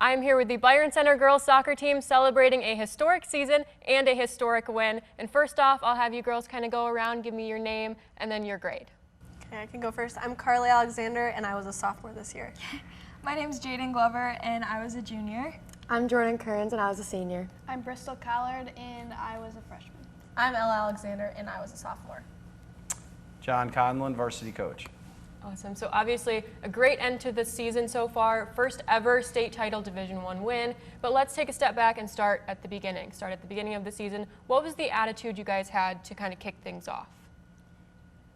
I'm here with the Byron Center girls soccer team celebrating a historic season and a historic win. And first off, I'll have you girls kind of go around, give me your name and then your grade. Okay, I can go first. I'm Carly Alexander, and I was a sophomore this year. My name's Jaden Glover, and I was a junior. I'm Jordan Kearns, and I was a senior. I'm Bristol Collard, and I was a freshman. I'm Ella Alexander, and I was a sophomore. John Conlon, varsity coach. Awesome. So obviously a great end to the season so far. First ever state title Division I win. But let's take a step back and start at the beginning. Start at the beginning of the season. What was the attitude you guys had to kind of kick things off?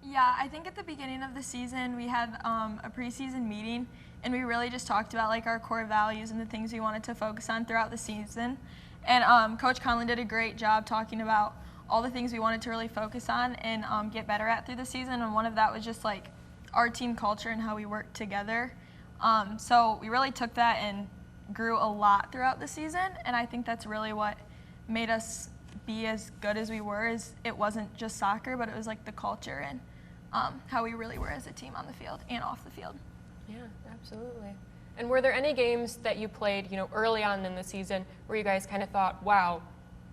Yeah, I think at the beginning of the season we had a preseason meeting, and we really just talked about like our core values and the things we wanted to focus on throughout the season. And Coach Conlon did a great job talking about all the things we wanted to really focus on and get better at through the season. And one of that was just like our team culture and how we work together. So we really took that and grew a lot throughout the season, and I think that's really what made us be as good as we were. Is it wasn't just soccer, but it was like the culture and how we really were as a team on the field and off the field. Yeah, absolutely. And were there any games that you played, early on in the season where you guys kind of thought, wow,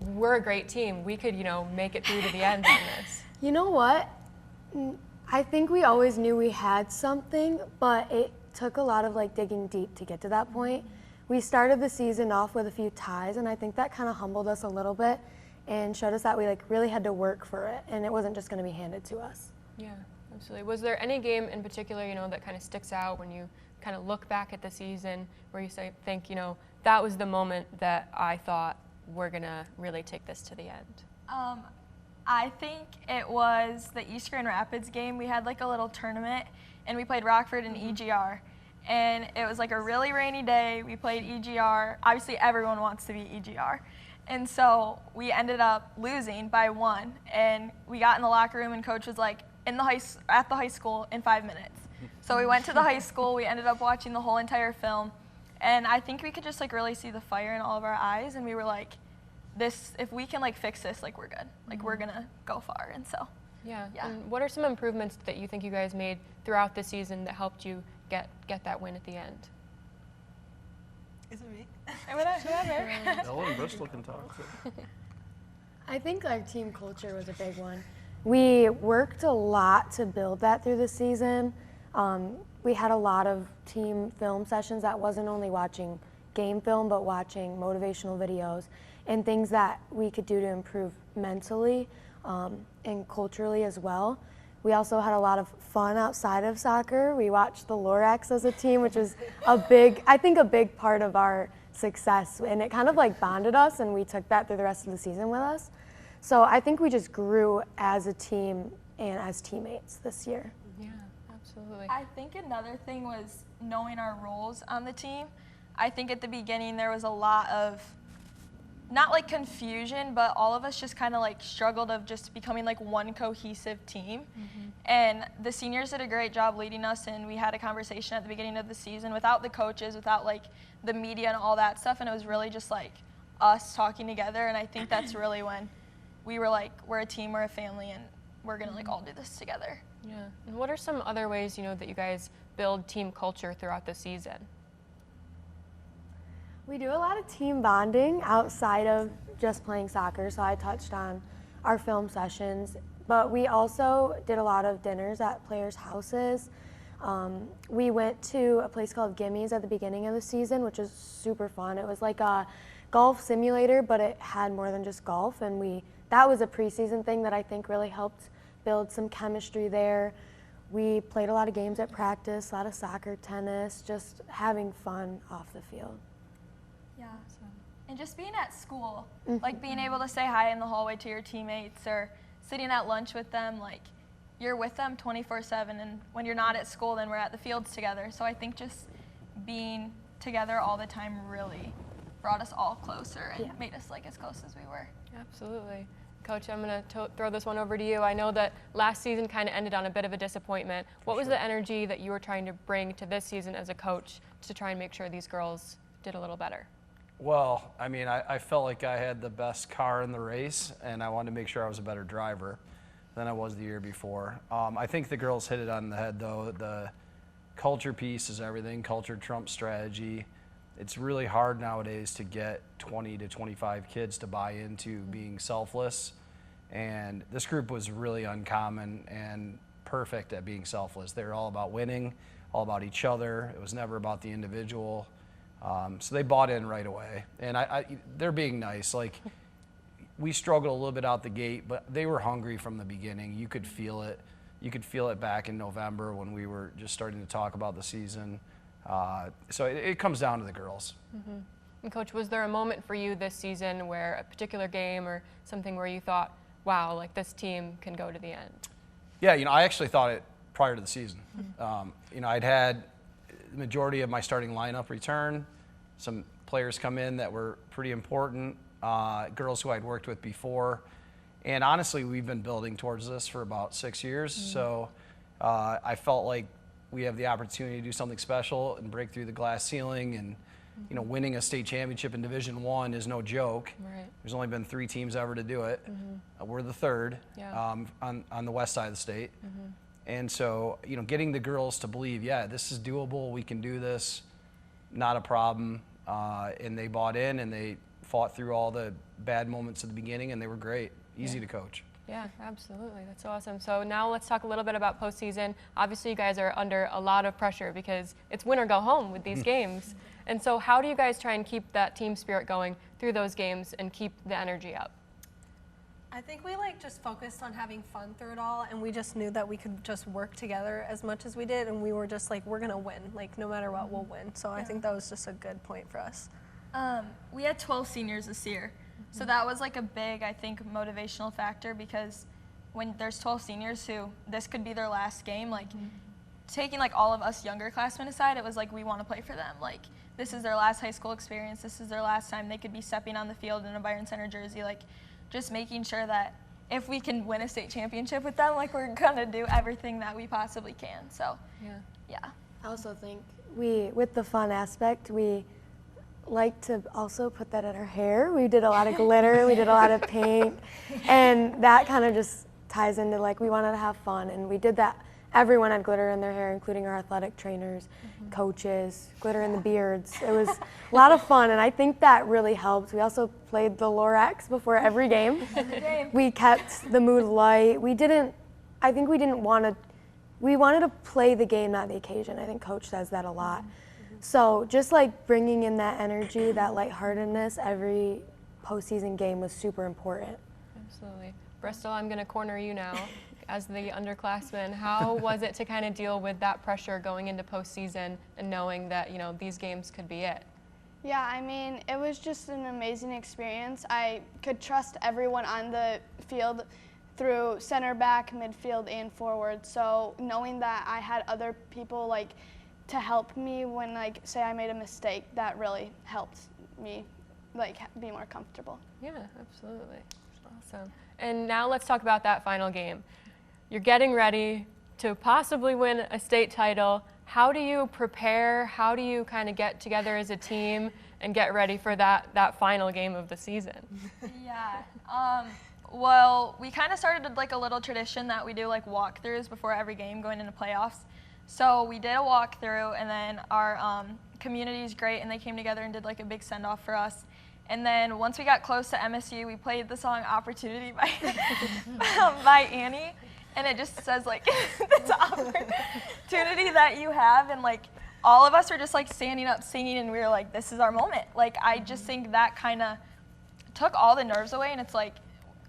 we're a great team, we could, make it through to the end on this? You know what? I think we always knew we had something, but it took a lot of digging deep to get to that point. We started the season off with a few ties, and I think that kind of humbled us a little bit and showed us that we really had to work for it, and it wasn't just going to be handed to us. Yeah, absolutely. Was there any game in particular, that kind of sticks out when you kind of look back at the season where you think, that was the moment that I thought we're going to really take this to the end? I think it was the East Grand Rapids game. We had a little tournament, and we played Rockford and EGR. And it was a really rainy day. We played EGR. Obviously, everyone wants to beat EGR. And so we ended up losing by 1. And we got in the locker room, and Coach was at the high school in 5 minutes. So we went to the high school. We ended up watching the whole entire film. And I think we could just really see the fire in all of our eyes. And we were like, if we can fix this, we're good. We're gonna go far. And so yeah. And what are some improvements that you think you guys made throughout the season that helped you get that win at the end? Is it me? Whatever. Ella and Bristol can talk. I think our team culture was a big one. We worked a lot to build that through the season. We had a lot of team film sessions that wasn't only watching game film, but watching motivational videos and things that we could do to improve mentally and culturally as well. We also had a lot of fun outside of soccer. We watched the Lorax as a team, which was a big part of our success, and it kind of bonded us, and we took that through the rest of the season with us. So I think we just grew as a team and as teammates this year. Yeah, absolutely. I think another thing was knowing our roles on the team. I think at the beginning there was a lot of, not confusion, but all of us just kind of struggled of just becoming one cohesive team. Mm-hmm. And the seniors did a great job leading us, and we had a conversation at the beginning of the season without the coaches, without the media and all that stuff, and it was really just us talking together. And I think that's really when we were we're a team, we're a family, and we're gonna all do this together. Yeah. And what are some other ways that you guys build team culture throughout the season? We do a lot of team bonding outside of just playing soccer, so I touched on our film sessions, but we also did a lot of dinners at players' houses. We went to a place called Gimme's at the beginning of the season, which was super fun. It was like a golf simulator, but it had more than just golf, and that was a preseason thing that I think really helped build some chemistry there. We played a lot of games at practice, a lot of soccer, tennis, just having fun off the field. Yeah, and just being at school, being able to say hi in the hallway to your teammates or sitting at lunch with them, you're with them 24/7, and when you're not at school, then we're at the fields together. So I think just being together all the time really brought us all closer and made us as close as we were. Absolutely. Coach, I'm going to throw this one over to you. I know that last season kind of ended on a bit of a disappointment. What was the energy that you were trying to bring to this season as a coach to try and make sure these girls did a little better? Well, I mean, I felt like I had the best car in the race, and I wanted to make sure I was a better driver than I was the year before. I think the girls hit it on the head, though. The culture piece is everything. Culture trumps strategy. It's really hard nowadays to get 20 to 25 kids to buy into being selfless. And this group was really uncommon and perfect at being selfless. They were all about winning, all about each other. It was never about the individual. So they bought in right away. And they're being nice. Like, we struggled a little bit out the gate, but they were hungry from the beginning. You could feel it. You could feel it back in November when we were just starting to talk about the season. So it comes down to the girls. Mm-hmm. And Coach, was there a moment for you this season where a particular game or something where you thought, wow, like this team can go to the end? Yeah, I actually thought it prior to the season. I'd had the majority of my starting lineup return, some players come in that were pretty important, girls who I'd worked with before. And honestly, we've been building towards this for about 6 years. So I felt like we have the opportunity to do something special and break through the glass ceiling. And winning a state championship in Division I is no joke. Right. There's only been 3 teams ever to do it. We're the third on the west side of the state. And so, getting the girls to believe, yeah, this is doable, we can do this, not a problem. And they bought in and they fought through all the bad moments at the beginning, and they were great, easy to coach. Yeah, absolutely. That's awesome. So now let's talk a little bit about postseason. Obviously, you guys are under a lot of pressure because it's win or go home with these games. And so how do you guys try and keep that team spirit going through those games and keep the energy up? I think we just focused on having fun through it all, and we just knew that we could just work together as much as we did, and we were just like, we're gonna win, no matter what, we'll win. So I think that was just a good point for us. We had 12 seniors this year, so that was a big, I think, motivational factor, because when there's 12 seniors who this could be their last game, taking all of us younger classmen aside, it was we want to play for them. This is their last high school experience. This is their last time they could be stepping on the field in a Byron Center jersey. Just making sure that if we can win a state championship with them, we're gonna do everything that we possibly can. So, yeah. I also think with the fun aspect, we like to also put that in our hair. We did a lot of glitter, we did a lot of paint, and that kind of just ties into we wanted to have fun, and we did that. Everyone had glitter in their hair, including our athletic trainers, coaches, glitter in the beards. It was a lot of fun, and I think that really helped. We also played the Lorax before every game. We kept the mood light. We wanted to play the game, not the occasion. I think Coach says that a lot. So just bringing in that energy, that lightheartedness, every postseason game was super important. Absolutely. Bristol, I'm going to corner you now. As the underclassmen, how was it to kind of deal with that pressure going into postseason and knowing that, these games could be it? Yeah, I mean, it was just an amazing experience. I could trust everyone on the field through center, back, midfield, and forward. So knowing that I had other people to help me when say I made a mistake, that really helped me be more comfortable. Yeah, absolutely. Awesome. And now let's talk about that final game. You're getting ready to possibly win a state title. How do you prepare? How do you kind of get together as a team and get ready for that final game of the season? Yeah. Well, we kind of started a little tradition that we do walkthroughs before every game going into playoffs. So we did a walkthrough, and then our community is great, and they came together and did a big send-off for us. And then once we got close to MSU, we played the song "Opportunity" by by Annie. And it just says this opportunity that you have, and all of us are just standing up singing, and we were this is our moment. I just think that kind of took all the nerves away, and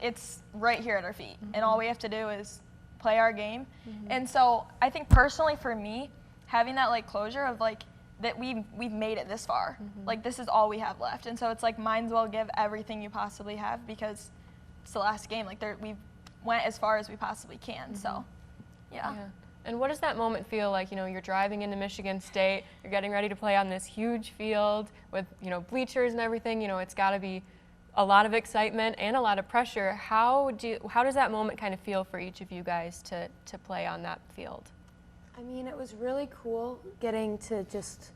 it's right here at our feet, and all we have to do is play our game. And so I think personally for me, having that closure of that we've made it this far, this is all we have left, and so it's might as well give everything you possibly have, because it's the last game. We've went as far as we possibly can. So, yeah. And what does that moment feel like? You're driving into Michigan State, you're getting ready to play on this huge field with, bleachers and everything. It's got to be a lot of excitement and a lot of pressure. How does that moment kind of feel for each of you guys to play on that field? I mean, it was really cool getting to just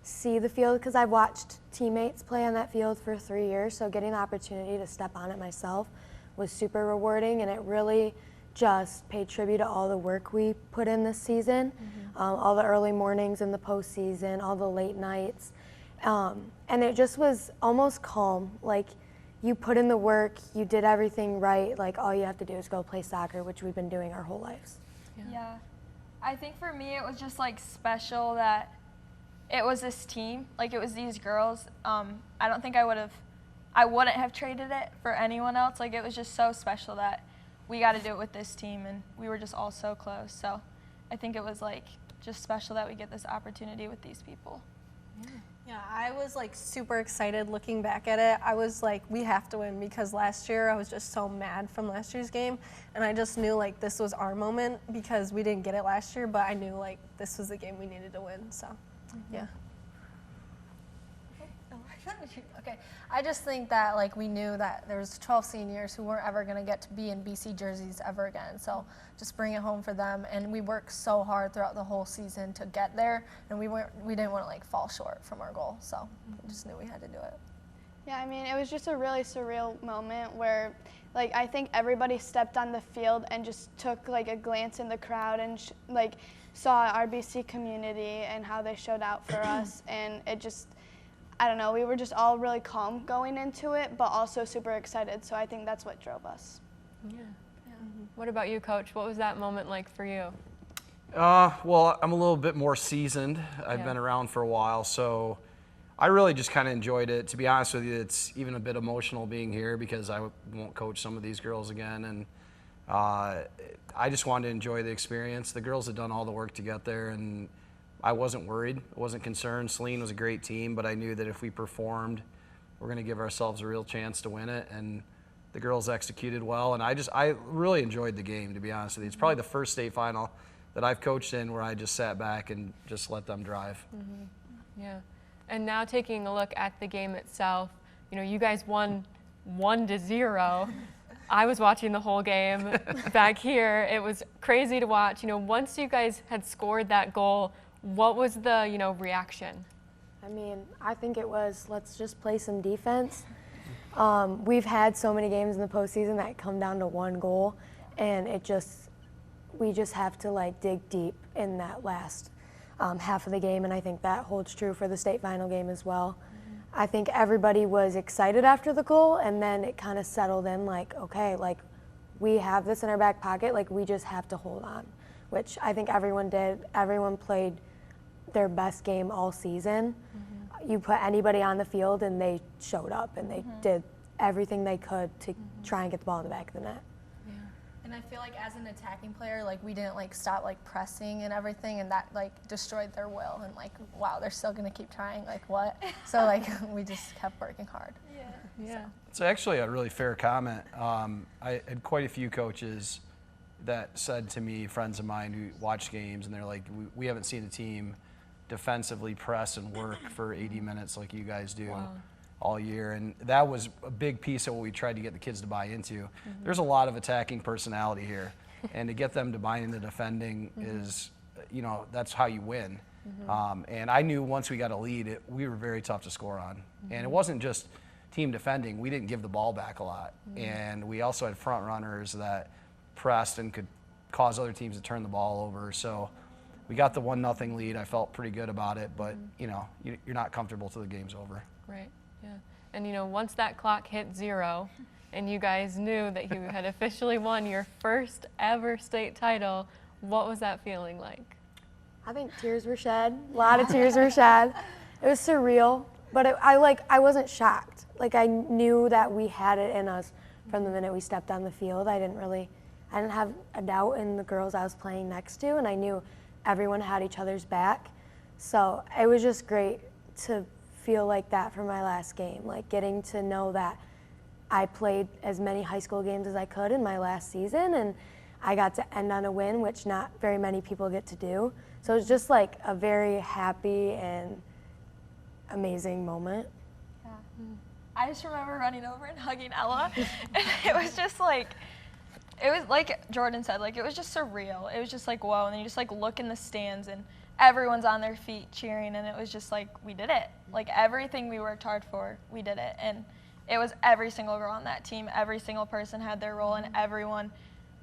see the field, because I've watched teammates play on that field for 3 years, so getting the opportunity to step on it myself was super rewarding, and it really just paid tribute to all the work we put in this season, all the early mornings in the postseason, all the late nights. And it just was almost calm. Like, you put in the work, you did everything right. Like, all you have to do is go play soccer, which we've been doing our whole lives. Yeah. I think for me it was just like special that it was this team, like it was these girls. I don't think I wouldn't have traded it for anyone else. Like, it was just so special that we got to do it with this team, and we were just all so close. So I think it was like just special that we get this opportunity with these people. Yeah, I was like super excited looking back at it. I was like, we have to win, because last year I was just so mad from last year's game, and I just knew like this was our moment because we didn't get it last year, but I knew like this was the game we needed to win. So, yeah. Okay, I just think that like we knew that there was 12 seniors who weren't ever going to get to be in BC jerseys ever again. So just bring it home for them. And we worked so hard throughout the whole season to get there, and we didn't want to like fall short from our goal. So we just knew we had to do it. Yeah, I mean, it was just a really surreal moment where, like, I think everybody stepped on the field and just took like a glance in the crowd and like saw our BC community and how they showed out for us, and it just, I don't know, we were just all really calm going into it, but also super excited. So I think that's what drove us. Yeah. What about you, Coach? What was that moment like for you? Well, I'm a little bit more seasoned. I've Yeah. been around for a while, so I really just kind of enjoyed it. To be honest with you, it's even a bit emotional being here because I won't coach some of these girls again, and I just wanted to enjoy the experience. The girls had done all the work to get there, and I wasn't worried. I wasn't concerned. Celine was a great team, but I knew that if we performed, we're going to give ourselves a real chance to win it, and the girls executed well, and I really enjoyed the game, to be honest with you. It's probably the first state final that I've coached in where I just sat back and just let them drive. Yeah. And now taking a look at the game itself, you know, you guys won 1-0. I was watching the whole game back here. It was crazy to watch. You know, once you guys had scored that goal, what was the, you know, reaction? I mean, I think it was, let's just play some defense. We've had so many games in the postseason that come down to one goal, and we just have to like dig deep in that last half of the game, and I think that holds true for the state final game as well. I think everybody was excited after the goal, and then it kind of settled in like, okay, like we have this in our back pocket, like we just have to hold on, which I think everyone did. Everyone played their best game all season. You put anybody on the field and they showed up and they did everything they could to try and get the ball in the back of the net. And I feel like as an attacking player, like we didn't like stop like pressing and everything, and that like destroyed their will, and like, wow, they're still gonna keep trying, like what? So like we just kept working hard. Yeah. It's actually a really fair comment. I had quite a few coaches that said to me, friends of mine who watch games, and they're like, we haven't seen a team defensively press and work for 80 minutes like you guys do all year. And that was a big piece of what we tried to get the kids to buy into. There's a lot of attacking personality here, and to get them to buy into defending is, you know, that's how you win. And I knew once we got a lead, we were very tough to score on. And it wasn't just team defending. We didn't give the ball back a lot. And we also had front runners that pressed and could cause other teams to turn the ball over. So we got the 1-0 lead. I felt pretty good about it, but you know, you're not comfortable till the game's over. Right. Yeah. And you know, once that clock hit 0 and you guys knew that you had officially won your first ever state title, what was that feeling like? I think tears were shed. A lot of tears were shed. It was surreal, but I wasn't shocked. Like, I knew that we had it in us from the minute we stepped on the field. I didn't have a doubt in the girls I was playing next to, and I knew everyone had each other's back. So it was just great to feel like that for my last game, like getting to know that I played as many high school games as I could in my last season, and I got to end on a win, which not very many people get to do. So it was just like a very happy and amazing moment. I just remember running over and hugging Ella, and it was just like, it was like Jordan said, like it was just surreal. It was just like, whoa, and then you just like look in the stands and everyone's on their feet cheering, and it was just like, we did it. Like everything we worked hard for, we did it. And it was every single girl on that team, every single person had their role, and everyone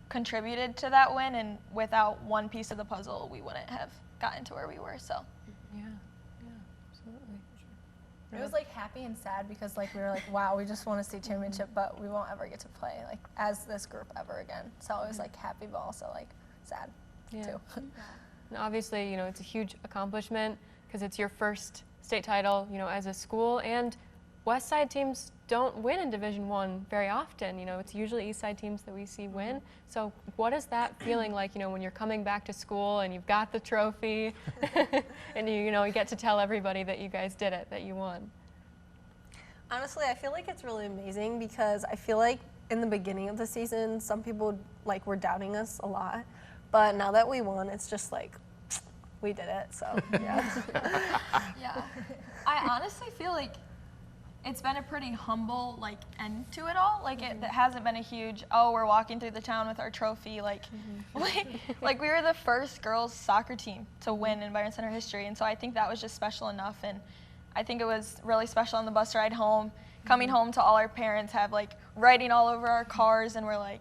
contributed to that win, and without one piece of the puzzle, we wouldn't have gotten to where we were, so. Yeah, absolutely. It was like happy and sad because like we were like, wow, we just won a state championship, but we won't ever get to play like as this group ever again. So it was like happy, but also like sad too. And obviously, it's a huge accomplishment because it's your first state title, as a school, and West Side teams don't win in Division I very often. It's usually East Side teams that we see win. So what is that feeling like, when you're coming back to school and you've got the trophy and you get to tell everybody that you guys did it, that you won? Honestly, I feel like it's really amazing because I feel like in the beginning of the season, some people were doubting us a lot. But now that we won, it's just like, we did it, so yeah. Yeah. I honestly feel like it's been a pretty humble end to it all. It hasn't been a huge, oh, we're walking through the town with our trophy. Like we were the first girls soccer team to win in Byron Center history, and so I think that was just special enough. And I think it was really special on the bus ride home, coming home to all our parents have writing all over our cars, and we're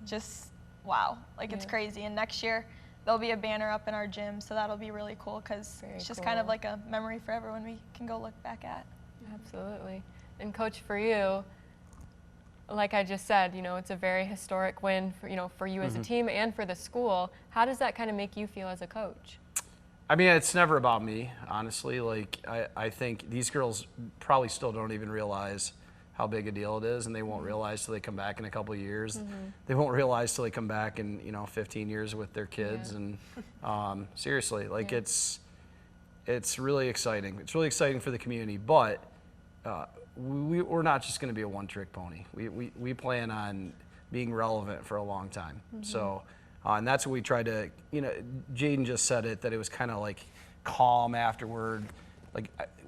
just wow, it's crazy. And next year there'll be a banner up in our gym, so that'll be really cool because it's just kind of like a memory for everyone we can go look back at. Absolutely. And Coach, for you, like I just said, it's a very historic win for you as a team and for the school. How does that kind of make you feel as a coach? I mean, it's never about me, honestly. I think these girls probably still don't even realize how big a deal it is, and they won't realize till they come back in a couple of years. They won't realize till they come back in 15 years with their kids. And seriously, it's really exciting. It's really exciting for the community, but we're not just going to be a one-trick pony. We plan on being relevant for a long time. So, and that's what we tried to. Jaden just said it, that it was kind of calm afterward.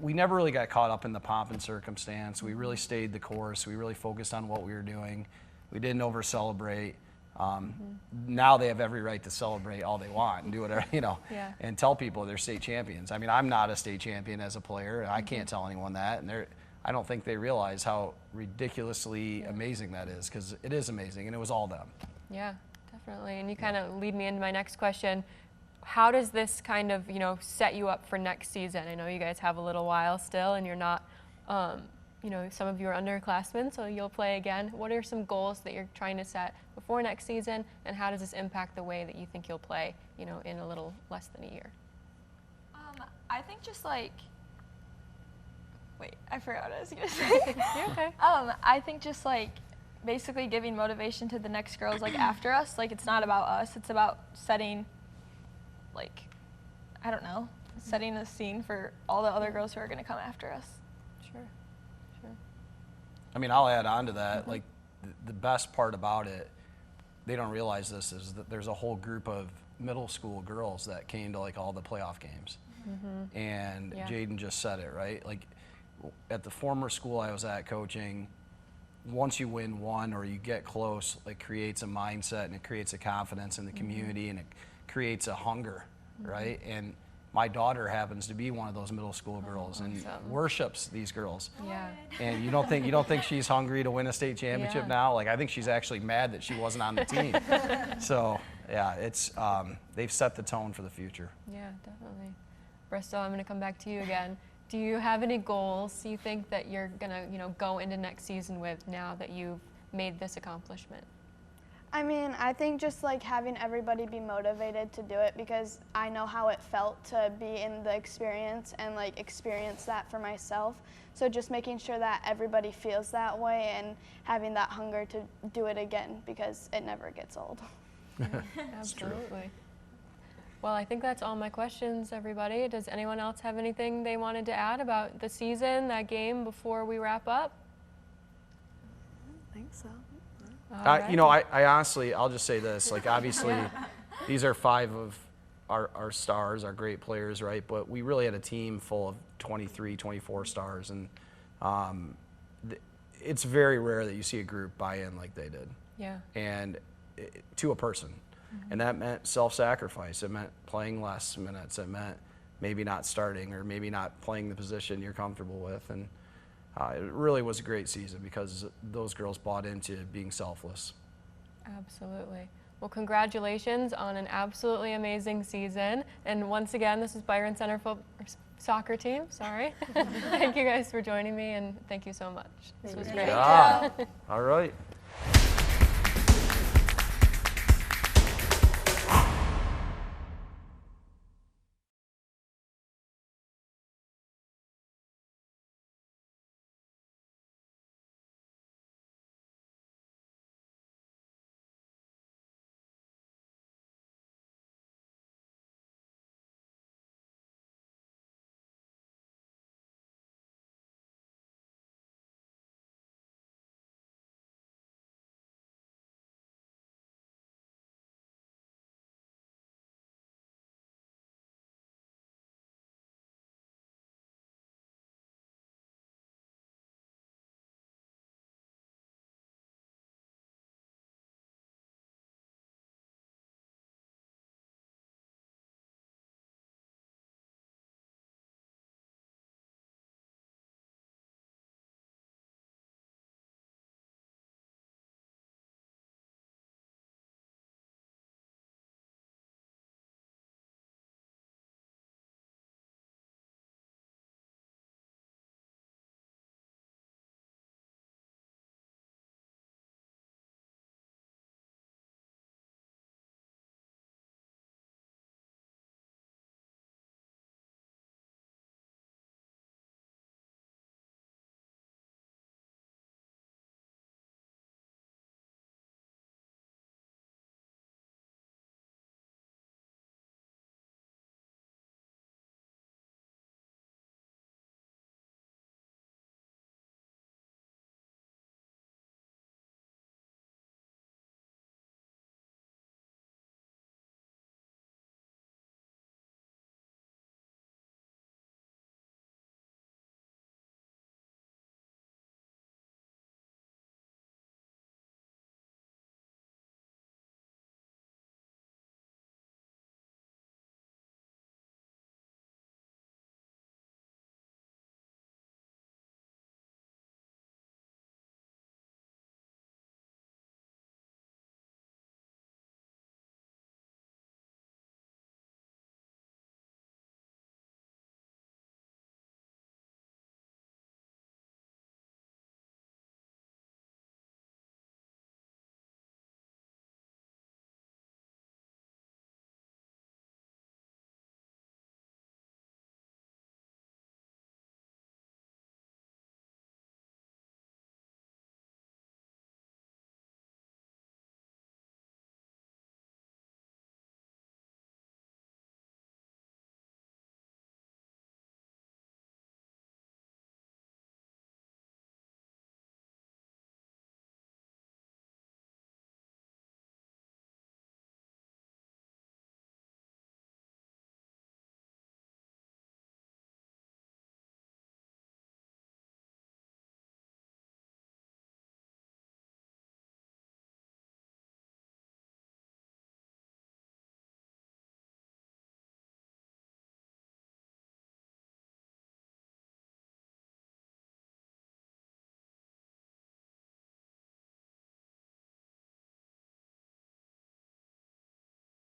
We never really got caught up in the pomp and circumstance. We really stayed the course. We really focused on what we were doing. We didn't over-celebrate. Now they have every right to celebrate all they want and do whatever, and tell people they're state champions. I mean, I'm not a state champion as a player. I can't tell anyone that, and I don't think they realize how ridiculously amazing that is, because it is amazing, and it was all them. Yeah, definitely. And you kind of lead me into my next question. How does this kind of, set you up for next season? I know you guys have a little while still, and you're not, some of you are underclassmen, so you'll play again. What are some goals that you're trying to set before next season, and how does this impact the way that you think you'll play, in a little less than a year? I think just wait, I forgot what I was going to say. You're okay. I think just basically giving motivation to the next girls after us. It's not about us. It's about setting I don't know, setting a scene for all the other girls who are going to come after us. Sure. I mean, I'll add on to that. The best part about it, they don't realize this, is that there's a whole group of middle school girls that came to all the playoff games. And Jaden just said it, right? At the former school I was at coaching, once you win one or you get close, it creates a mindset and it creates a confidence in the community and it creates a hunger, right? And my daughter happens to be one of those middle school girls and worships these girls. Yeah. And you don't think she's hungry to win a state championship now? I think she's actually mad that she wasn't on the team. So yeah, it's they've set the tone for the future. Yeah, definitely. Bristol, I'm going to come back to you again. Do you have any goals you think that you're going to, go into next season with now that you've made this accomplishment? I mean, I think just having everybody be motivated to do it, because I know how it felt to be in the experience and experience that for myself. So just making sure that everybody feels that way and having that hunger to do it again, because it never gets old. Absolutely. Well, I think that's all my questions, everybody. Does anyone else have anything they wanted to add about the season, that game, before we wrap up? I think so. I honestly, I'll just say this, obviously these are 5 of our stars, our great players, right? But we really had a team full of 23, 24 stars, and it's very rare that you see a group buy in like they did. Yeah. And to a person. And that meant self-sacrifice. It meant playing less minutes. It meant maybe not starting or maybe not playing the position you're comfortable with. And it really was a great season because those girls bought into being selfless. Absolutely. Well, congratulations on an absolutely amazing season. And once again, this is Byron Center soccer team. Sorry. Thank you guys for joining me, and thank you so much. This was great. Yeah. All right.